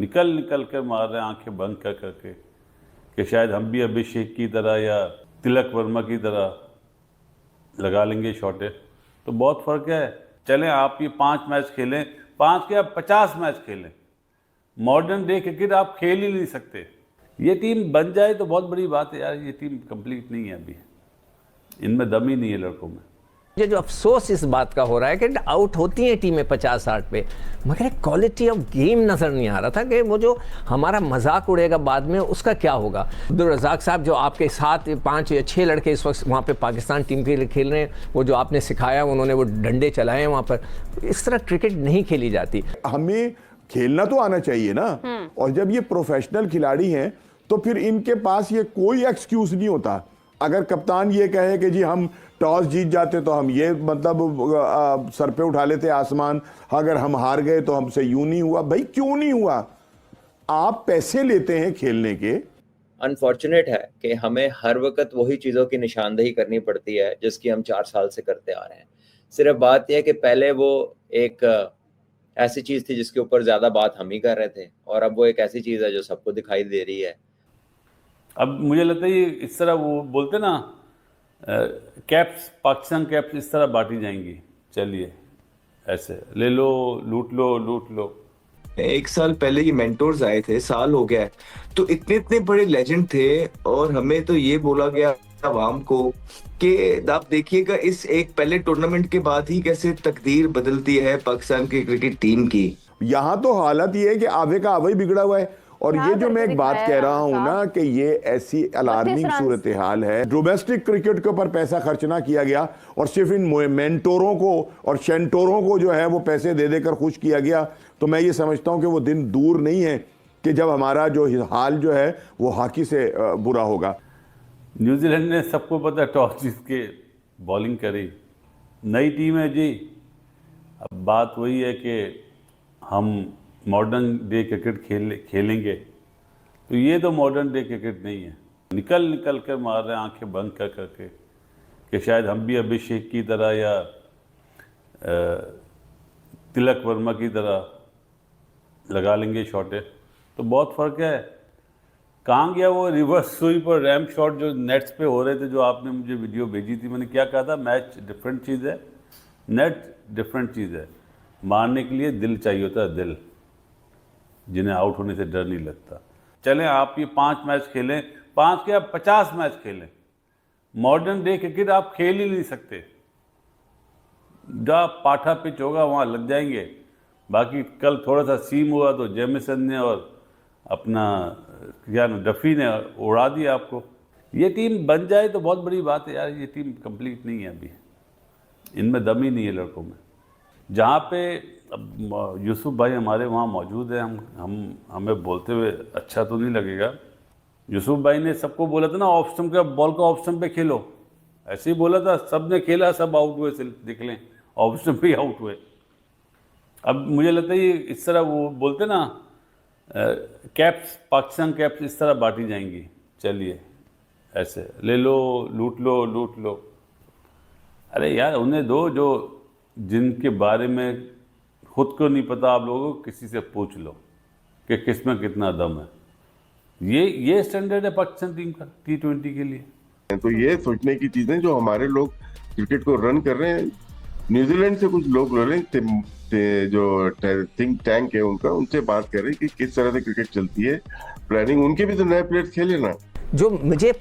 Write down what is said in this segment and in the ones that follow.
निकल निकल कर मार रहे हैं आंखें बंद कर करके कि शायद हम भी अभिषेक की तरह या तिलक वर्मा की तरह लगा लेंगे शॉटे। तो बहुत फ़र्क है। चलें आप ये 5 मैच खेलें, 5 के आप 50 मैच खेलें, मॉडर्न डे क्रिकेट आप खेल ही नहीं सकते। ये टीम बन जाए तो बहुत बड़ी बात है यार। ये टीम कंप्लीट नहीं है अभी, इनमें दम ही नहीं है लड़कों में। ये जो अफसोस इस बात का हो रहा है कि आउट होती हैं टीमें 50-60 पे, मगर एक क्वालिटी ऑफ गेम नज़र नहीं आ रहा था कि वो जो हमारा मजाक उड़ेगा बाद में उसका क्या होगा। अब्दुल रज़ाक साहब जो आपके साथ 5 या 6 लड़के इस वक्त वहाँ पे पाकिस्तान टीम के लिए खेल रहे हैं, वो जो आपने सिखाया, उन्होंने वो डंडे चलाए हैं वहाँ पर, इस तरह क्रिकेट नहीं खेली जाती। हमें खेलना तो आना चाहिए ना। और जब ये प्रोफेशनल खिलाड़ी हैं तो फिर इनके पास ये कोई एक्सक्यूज नहीं होता। अगर कप्तान ये कहे कि जी हम टॉस जीत जाते तो हम ये मतलब सर पे उठा लेते आसमान, अगर हम हार गए तो हमसे यूं नहीं हुआ। भाई क्यों नहीं हुआ? आप पैसे लेते हैं खेलने के। अनफॉर्चुनेट है कि हमें हर वक्त वही चीज़ों की निशानदेही करनी पड़ती है जिसकी हम 4 साल से करते आ रहे हैं। सिर्फ बात यह है कि पहले वो एक ऐसी चीज़ थी जिसके ऊपर ज़्यादा बात हम ही कर रहे थे, और अब वो एक ऐसी चीज़ है जो सबको दिखाई दे रही है। अब मुझे लगता है ये इस तरह वो बोलते ना कैप्स, पाकिस्तान कैप्स इस तरह बांटी जाएंगी। चलिए ऐसे ले लो, लूट लो, लूट लो। 1 साल पहले ये मेंटोर्स आए थे, साल हो गया है, तो इतने इतने बड़े लेजेंड थे, और हमें तो ये बोला गया आवाम को कि आप देखिएगा इस एक पहले टूर्नामेंट के बाद ही कैसे तकदीर बदलती है पाकिस्तान की क्रिकेट टीम की। यहाँ तो हालत ये है कि आवे का आवे बिगड़ा हुआ है। और ये जो मैं एक बात कह रहा हूं ना कि ये ऐसी अलार्मिंग सूरत हाल है। डोमेस्टिक क्रिकेट के ऊपर पैसा खर्च ना किया गया और सिर्फ इन मेंटोरों को और शेंटोरों को जो है वो पैसे दे देकर खुश किया गया, तो मैं ये समझता हूं कि वो दिन दूर नहीं है कि जब हमारा जो हाल जो है वो हॉकी से बुरा होगा। न्यूजीलैंड ने सबको पता टॉस जीत के बॉलिंग करी, नई टीम है जी। अब बात वही है कि हम मॉडर्न डे क्रिकेट खेलेंगे, तो ये तो मॉडर्न डे क्रिकेट नहीं है। निकल निकल कर मार रहे हैं आंखें बंद कर करके कि शायद हम भी अभिषेक की तरह या तिलक वर्मा की तरह लगा लेंगे शॉटे। तो बहुत फ़र्क है। कहाँ गया वो रिवर्स स्वीप पर रैम शॉट जो नेट्स पे हो रहे थे, जो आपने मुझे वीडियो भेजी थी। मैंने क्या कहा था, मैच डिफरेंट चीज़ है, नेट डिफरेंट चीज़ है। मारने के लिए दिल चाहिए होता है, दिल, जिन्हें आउट होने से डर नहीं लगता। चलें आप ये 5 मैच खेलें, 5 के आप 50 मैच खेलें, मॉडर्न डे क्रिकेट आप खेल ही नहीं सकते। जहाँ पाठा पिच होगा वहाँ लग जाएंगे। बाकी कल थोड़ा सा सीम हुआ तो जेमिसन ने और अपना क्या डफी ने उड़ा दिया आपको। ये टीम बन जाए तो बहुत बड़ी बात है यार। ये टीम कंप्लीट नहीं है अभी, इनमें दम ही नहीं है लड़कों में। जहाँ पे अब यूसुफ भाई हमारे वहाँ मौजूद है, हमें बोलते हुए अच्छा तो नहीं लगेगा। यूसुफ भाई ने सबको बोला था ना ऑफ स्टंप का बॉल का ऑफ स्टंप पे खेलो, ऐसे ही बोला था। सब ने खेला, सब आउट हुए, देख लें ऑफ स्टंप पे ही आउट हुए। अब मुझे लगता है ये इस तरह वो बोलते ना कैप्स, पाकिस्तान कैप्स इस तरह बांटी जाएंगी। चलिए ऐसे ले लो, लूट लो, लूट लो। अरे यार उन्हें दो जो जिनके बारे में खुद को नहीं पता, आप लोगों को किसी से पूछ लो कि किस में कितना दम है। ये स्टैंडर्ड है पाकिस्तान टीम का T20 के लिए। तो ये सोचने की चीजें जो हमारे लोग क्रिकेट को रन कर रहे हैं, न्यूजीलैंड से कुछ लोग रहे जो थिंक टैंक है उनका, उनसे बात कर रहे हैं कि किस तरह से क्रिकेट चलती है, प्लानिंग। उनके भी तो नए प्लेयर्स खेले ना। जो मुझे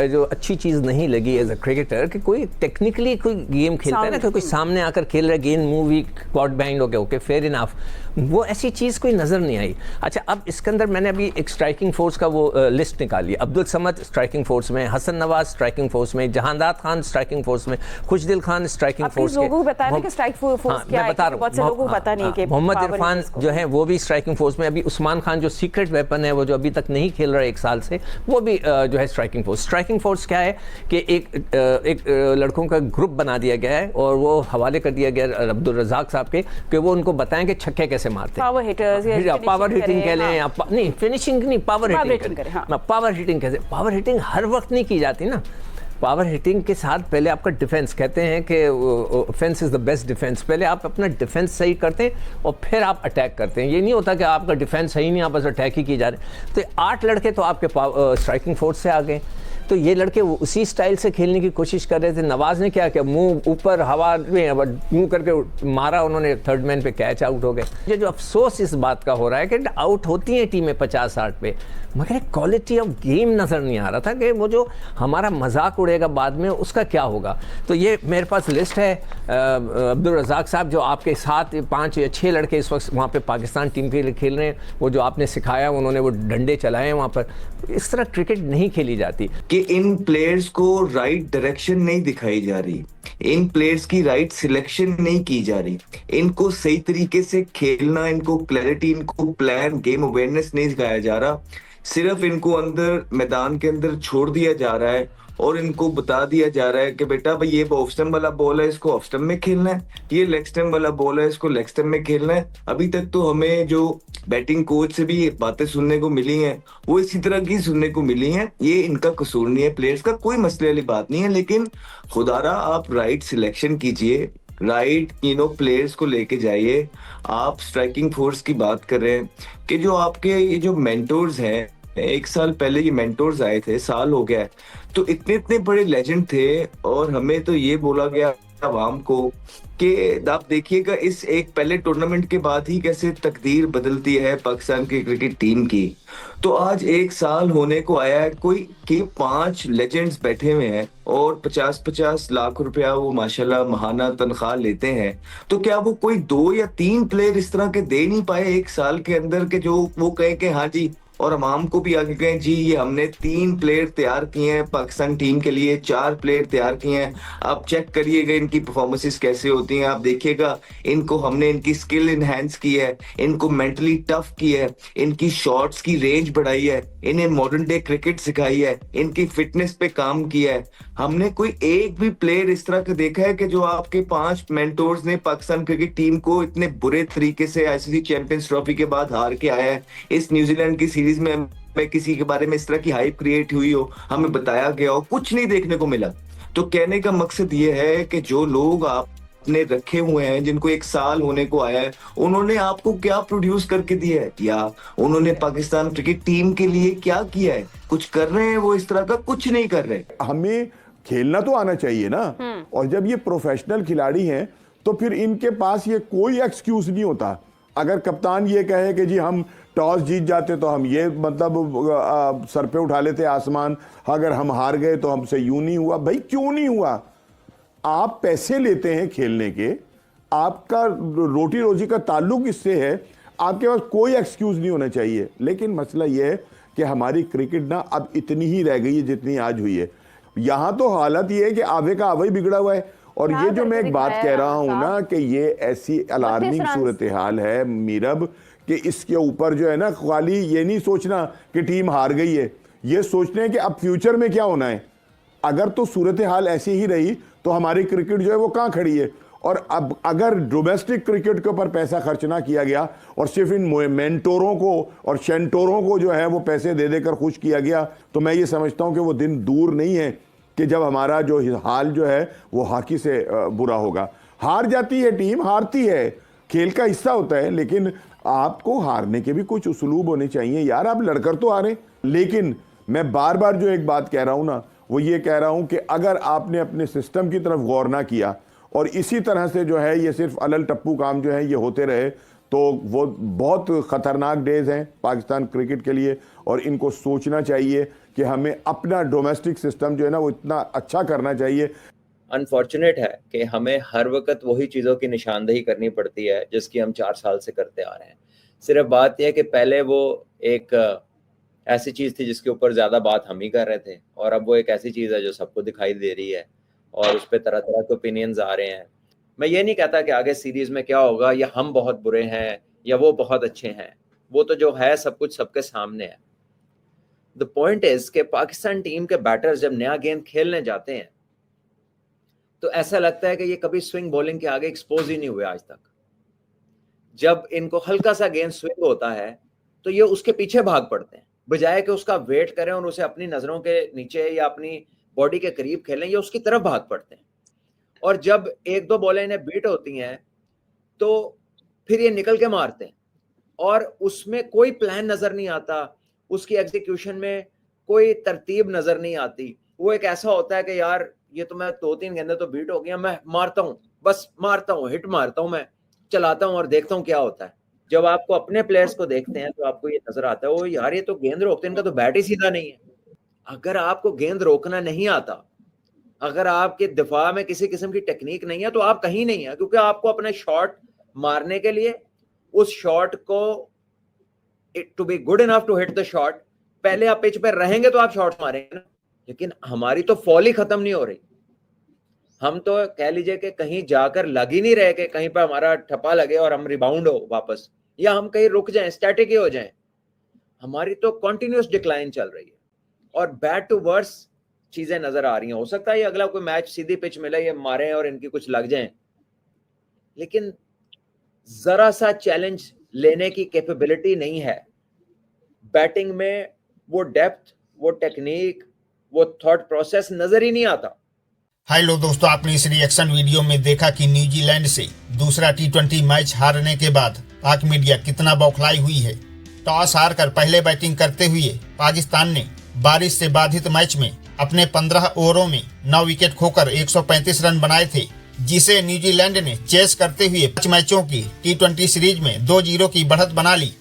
जो अच्छी चीज़ नहीं लगी एज अ क्रिकेटर कि कोई टेक्निकली कोई गेम खेलता है ना, कि कोई सामने आकर खेल रहा है, गेंद मूवी क्वाड बैंड हो गया, ओके फेयर इनफ, वो ऐसी चीज़ कोई नज़र नहीं आई। अच्छा, अब इसके अंदर मैंने अभी एक स्ट्राइकिंग फोर्स का वो लिस्ट निकाली। अब्दुल समद स्ट्राइकिंग फोर्स में, हसन नवाज स्ट्राइकिंग फोर्स में, जहांदार खान स्ट्राइकिंग फोर्स में, खुशदिल खान स्ट्राइकिंग फोर्स में। मोहम्मद इरफान जो है वो भी स्ट्राइकिंग फोर्स में। अभी उस्मान खान जो सीक्रेट वेपन है, वो जो अभी तक नहीं खेल रहा है 1 साल से, वो भी जो है स्ट्राइकिंग फोर्स। स्ट्राइकिंग फोर्स क्या है कि एक लड़कों का ग्रुप बना दिया गया है और वो हवाले कर दिया गया अब्दुल रज़ाक साहब के कि वो उनको बताएं कि छक्के कैसे मारते हैं। पावर हिटर्स, पावर हिटिंग कह लें, नहीं फिनिशिंग नहीं, पावर हिटिंग करें। पावर हिटिंग कैसे, पावर हिटिंग हर वक्त नहीं की जाती ना। पावर हिटिंग के साथ पहले आपका डिफेंस, कहते हैं कि offence is the best defence, पहले आप अपना डिफेंस सही करते हैं और फिर आप अटैक करते हैं। ये नहीं होता कि आपका डिफेंस सही नहीं, आप बस अटैक ही की जा रहे हैं। तो 8 लड़के तो आपके स्ट्राइकिंग फोर्स से आ गए, तो ये लड़के उसी स्टाइल से खेलने की कोशिश कर रहे थे। नवाज ने क्या किया, मुंह ऊपर हवा में मुंह करके मारा उन्होंने, थर्ड मैन पे कैच आउट हो गए। ये जो अफसोस इस बात का हो रहा है कि आउट होती हैं टीमें 50-60 पे, मगर एक क्वालिटी ऑफ गेम नज़र नहीं आ रहा था कि वो जो हमारा मजाक उड़ेगा बाद में उसका क्या होगा। तो ये मेरे पास लिस्ट है, अब्दुल रज़ाक साहब जो आपके साथ 5 या 6 लड़के इस वक्त वहाँ पे पाकिस्तान टीम के लिए खेल रहे हैं, वो जो आपने सिखाया, उन्होंने वो डंडे चलाए हैं वहाँ पर। इस तरह क्रिकेट नहीं खेली जाती कि इन प्लेयर्स को राइट डायरेक्शन नहीं दिखाई जा रही, इन प्लेयर्स की राइट सिलेक्शन नहीं की जा रही, इनको सही तरीके से खेलना, इनको क्लैरिटी, इनको प्लान, गेम अवेयरनेस नहीं दिखाया जा रहा। सिर्फ इनको अंदर मैदान के अंदर छोड़ दिया जा रहा है और इनको बता दिया जा रहा है कि बेटा भाई ये ऑफ स्टंप वाला बॉल है, इसको ऑफ स्टंप में खेलना है, ये लेग स्टंप वाला बॉल है, इसको लेग स्टंप में खेलना है। अभी तक तो हमें जो बैटिंग कोच से भी बातें सुनने को मिली हैं वो इसी तरह की सुनने को मिली हैं। ये इनका कसूर नहीं है, प्लेयर्स का कोई मसले वाली बात नहीं है, लेकिन खुदारा आप राइट सिलेक्शन कीजिए, राइट प्लेयर्स को लेके जाइए। आप स्ट्राइकिंग फोर्स की बात कर रहे हैं कि जो आपके ये जो मेंटोर्स हैं, 1 साल पहले ये मेंटोर्स आए थे, साल हो गया है, तो इतने इतने बड़े लेजेंड थे और हमें तो ये बोला गया आवाम को कि आप देखिएगा इस एक पहले टूर्नामेंट के बाद ही कैसे तकदीर बदलती है पाकिस्तान की क्रिकेट टीम की। तो आज 1 साल होने को आया है, कोई के 5 लेजेंड्स बैठे हुए हैं और 50-50 लाख रुपया वो माशाल्लाह महाना तनख्वाह लेते हैं। तो क्या वो कोई 2 या 3 प्लेयर इस तरह के दे नहीं पाए 1 साल के अंदर के जो वो कहे कि हाँ जी, और अवाम को भी आगे कहें जी ये हमने 3 प्लेयर तैयार किए हैं पाकिस्तान टीम के लिए, 4 प्लेयर तैयार किए हैं, आप चेक करिएगा इनकी परफॉर्मेंसेस कैसे होती हैं, आप देखिएगा इनको हमने इनकी स्किल इनहेंस की है, इनको मेंटली टफ की है, इनकी शॉट्स की रेंज बढ़ाई है, इन्हें मॉडर्न डे क्रिकेट सिखाई है, इनकी फिटनेस पे काम किया है। हमने कोई एक भी प्लेयर इस तरह का देखा है कि जो आपके 5 मेंटोर्स ने पाकिस्तान क्रिकेट टीम को इतने बुरे तरीके से आईसीसी चैंपियंस ट्रॉफी के बाद हार के आया है। इस न्यूजीलैंड की सीरीज में किसी के बारे में इस तरह की हाइप क्रिएट हुई हो, हमें बताया गया हो, कुछ नहीं देखने को मिला। तो कहने का मकसद ये है कि जो लोग आपने रखे हुए हैं, जिनको 1 साल होने को आया है, उन्होंने आपको क्या प्रोड्यूस करके दिया है या उन्होंने पाकिस्तान क्रिकेट टीम के लिए क्या किया है? कुछ कर रहे हैं वो इस तरह का? कुछ नहीं कर रहे। हमें खेलना तो आना चाहिए ना, और जब ये प्रोफेशनल खिलाड़ी हैं तो फिर इनके पास ये कोई एक्सक्यूज नहीं होता। अगर कप्तान ये कहे कि जी हम टॉस जीत जाते तो हम ये मतलब सर पे उठा लेते आसमान, अगर हम हार गए तो हमसे यूं नहीं हुआ। भाई क्यों नहीं हुआ? आप पैसे लेते हैं खेलने के, आपका रोटी रोजी का ताल्लुक इससे है, आपके पास कोई एक्सक्यूज नहीं होना चाहिए। लेकिन मसला यह है कि हमारी क्रिकेट ना अब इतनी ही रह गई है जितनी आज हुई है। यहाँ तो हालत ये है कि आवे का आवा ही बिगड़ा हुआ है। और ये जो मैं एक बात कह रहा हूं ना कि ये ऐसी अलार्मिंग सूरत हाल है मीरब, कि इसके ऊपर जो है ना खाली ये नहीं सोचना कि टीम हार गई है, ये सोचना है कि अब फ्यूचर में क्या होना है। अगर तो सूरत हाल ऐसी ही रही तो हमारी क्रिकेट जो है वो कहाँ खड़ी है। और अब अगर डोमेस्टिक क्रिकेट के ऊपर पैसा खर्च ना किया गया और सिर्फ इन मेंटोरों को और शेंटोरों को जो है वो पैसे दे देकर खुश किया गया, तो मैं ये समझता हूं कि वो दिन दूर नहीं है कि जब हमारा जो हाल जो है वो हॉकी से बुरा होगा। हार जाती है टीम, हारती है, खेल का हिस्सा होता है, लेकिन आपको हारने के भी कुछ उसलूब होने चाहिए यार। आप लड़कर तो हारे। लेकिन मैं बार बार जो एक बात कह रहा हूं ना, वो ये कह रहा हूं कि अगर आपने अपने सिस्टम की तरफ गौर ना किया और इसी तरह से जो है ये सिर्फ अलल टप्पू काम जो है ये होते रहे, तो वो बहुत ख़तरनाक डेज हैं पाकिस्तान क्रिकेट के लिए। और इनको सोचना चाहिए कि हमें अपना डोमेस्टिक सिस्टम जो है ना वो इतना अच्छा करना चाहिए। अनफॉर्चुनेट है कि हमें हर वक्त वही चीज़ों की निशानदेही करनी पड़ती है जिसकी हम 4 साल से करते आ रहे हैं। सिर्फ बात यह है कि पहले वो एक ऐसी चीज़ थी जिसके ऊपर ज़्यादा बात हम ही कर रहे थे, और अब वो एक ऐसी चीज़ है जो सबको दिखाई दे रही है और उस पर तरह तरह के ओपिनियंस आ रहे हैं। मैं ये नहीं कहता कि आगे सीरीज़ में क्या होगा, या हम बहुत बुरे हैं या वो बहुत अच्छे हैं, वो तो जो है सब कुछ सबके सामने है। द पॉइंट इज कि पाकिस्तान टीम के बैटर्स जब नया गेम खेलने जाते हैं तो ऐसा लगता है कि ये कभी स्विंग बॉलिंग के आगे एक्सपोज ही नहीं हुए आज तक। जब इनको हल्का सा गेंद स्विंग होता है तो ये उसके पीछे भाग पड़ते हैं, बजाय कि उसका वेट करें और उसे अपनी नजरों के नीचे या अपनी बॉडी के करीब खेलें, ये उसकी तरफ भाग पड़ते हैं। और जब 1-2 बॉलें इन्हें बीट होती हैं तो फिर ये निकल के मारते हैं और उसमें कोई प्लान नजर नहीं आता, उसकी एग्जीक्यूशन में कोई तरतीब नजर नहीं आती। वो एक ऐसा होता है कि यार ये तो मैं 2-3 गेंदें तो बीट हो गई, मैं मारता हूँ, बस मारता हूँ, हिट मारता हूँ, मैं चलाता हूँ और देखता हूँ क्या होता है। जब आपको अपने प्लेयर्स को देखते हैं तो आपको ये नजर आता है, ओ यार ये तो गेंद रोकते हैं, इनका तो बैट ही सीधा नहीं है। अगर आपको गेंद रोकना नहीं आता, अगर आपके दिफा में किसी किस्म की टेक्निक नहीं है तो आप कहीं नहीं है, क्योंकि आपको अपने शॉट मारने के लिए उस शॉट को to be good enough to hit the shot, पहले आप पिच पे रहेंगे तो आप शॉट मारेंगे ना। लेकिन हमारी तो फॉल ही खत्म नहीं हो रही, हम तो कह लीजिए कि कहीं जाकर लग ही नहीं रहे कि कहीं पर हमारा ठप्पा लगे और हम रिबाउंड हो वापस, या हम कहीं रुक जाएं, स्टैटिक ही हो जाएं। हमारी तो कॉन्टिन्यूस डिक्लाइन चल रही है और बैड टू वर्स चीजें नजर आ रही हैं। हो सकता है ये अगला कोई मैच सीधी पिच मिले, ये मारे और इनकी कुछ लग जाए, लेकिन जरा सा चैलेंज लेने की कैपेबिलिटी नहीं है बैटिंग में। वो डेप्थ, वो टेक्निक, वो थॉट प्रोसेस नजर ही नहीं आता। हेलो दोस्तों, आपने इस रिएक्शन वीडियो में देखा कि न्यूजीलैंड से दूसरा T20 मैच हारने के बाद पाक मीडिया कितना बौखलाई हुई है। टॉस हारकर पहले बैटिंग करते हुए पाकिस्तान ने बारिश से बाधित मैच में अपने 15 ओवरों में 9 विकेट खोकर 135 रन बनाए थे, जिसे न्यूजीलैंड ने चेस करते हुए 5 मैचों की T20 सीरीज में 2-0 की बढ़त बना ली।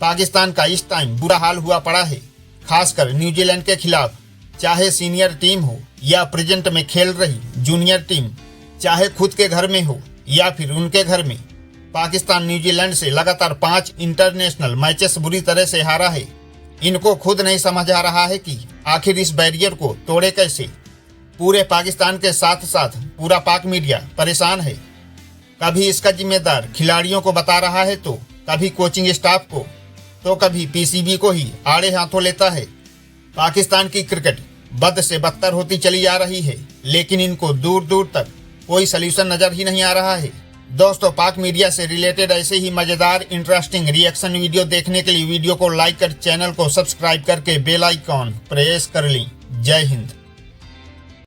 पाकिस्तान का इस टाइम बुरा हाल हुआ पड़ा है, खासकर न्यूजीलैंड के खिलाफ। चाहे सीनियर टीम हो या प्रेजेंट में खेल रही जूनियर टीम, चाहे खुद के घर में हो या फिर उनके घर में, पाकिस्तान न्यूजीलैंड से लगातार 5 इंटरनेशनल मैचेस बुरी तरह से हारा है। इनको खुद नहीं समझ आ रहा है कि आखिर इस बैरियर को तोड़े कैसे। पूरे पाकिस्तान के साथ साथ पूरा पाक मीडिया परेशान है। कभी इसका जिम्मेदार खिलाड़ियों को बता रहा है, तो कभी कोचिंग स्टाफ को, तो कभी पीसीबी को ही आड़े हाथों लेता है। पाकिस्तान की क्रिकेट बद से बदतर होती चली जा रही है, लेकिन इनको दूर दूर तक कोई सलूशन नजर ही नहीं आ रहा है। दोस्तों, पाक मीडिया से रिलेटेड ऐसे ही मजेदार इंटरेस्टिंग रिएक्शन वीडियो देखने के लिए वीडियो को लाइक कर चैनल को सब्सक्राइब करके बेल आइकॉन प्रेस कर लें। जय हिंद।